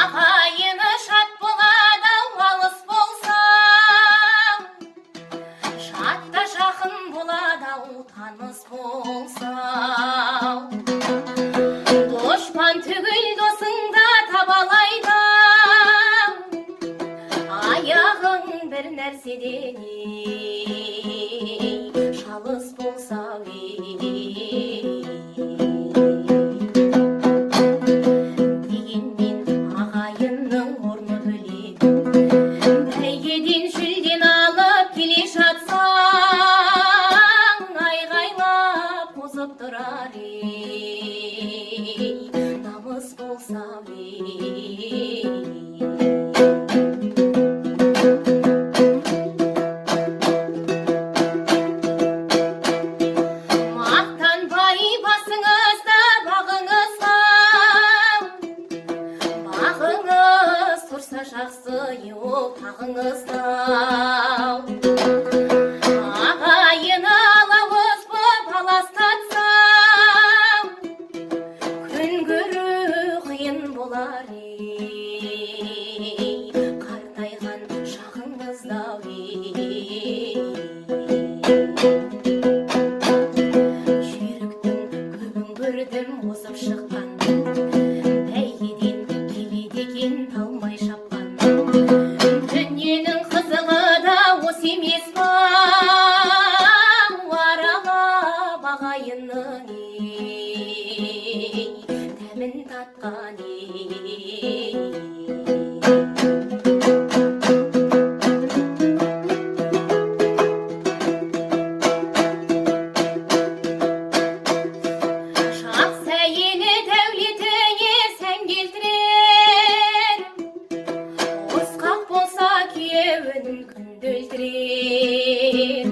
Ағайыны шат болады алыс болса, шат та жақын болады таныс болса. Дұшпан түгіл досыңда табалайды, аяғың бір нәрседен шалыс болса. Бәйгеден жүлден алып келе жатсаң, айғайлап қозып тұрар намыс болса. Мақтанбай басыңызда бағыңызға, бағыңыз тұрса жақсы ол тағыңызда. Ағайыны алауыз боп аластатсам, күн көру қиын болар қартайған шағыңызда. Жүйріктің көбін көрдім озып шыққан, бәйгеден келеді екен талмай шапқан. Дүниенің қызығы да осы емес па, аралап ағайынның дәмін татқан. Жақсы әйелі дәулетіңе сән келтірер, ұрысқақ болса күйеуін күнде өлтірер.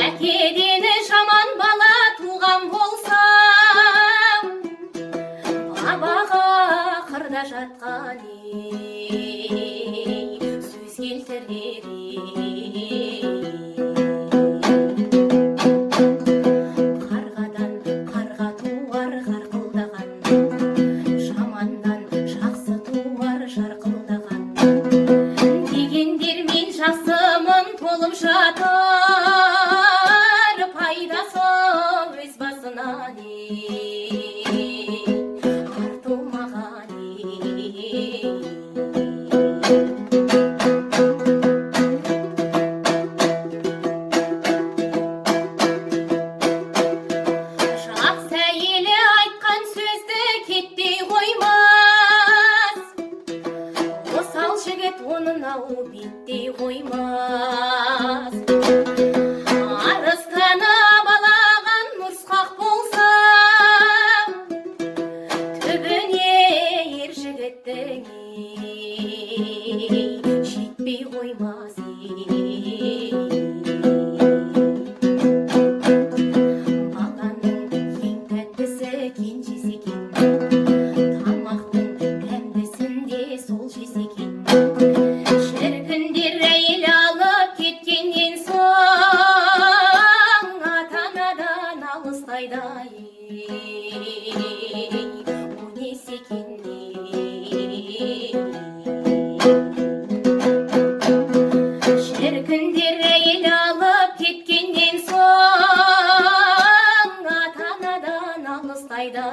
Әкеден жаман бала туған болса, бабаға қырда жатқан сөз келтірер. Қарғадан қарға туар қарқылдаған, жаманнан жақсы туар жарқылдаған. Дегендермен жақсымын толып жатыр, пайдасы өз басынан артылмаған. Жақсы әйелі айтқан сөзді кетпей қоймас, осал жігіт оның ау беттей қоймас. Арыстаны абалаған ұрысқақ болса, түбіне ер жігіттің жетпей қоймас. Баланың ең тәттісі кенжесі екен, тамақтың дәмдісінде сол жесе екен. Шіркіндер әйел алып кеткеннен соң, ата-анадан алыстайды. О несі екен? Шіркіндер әйел алып кеткеннен соң, ата-анадан алыстайды.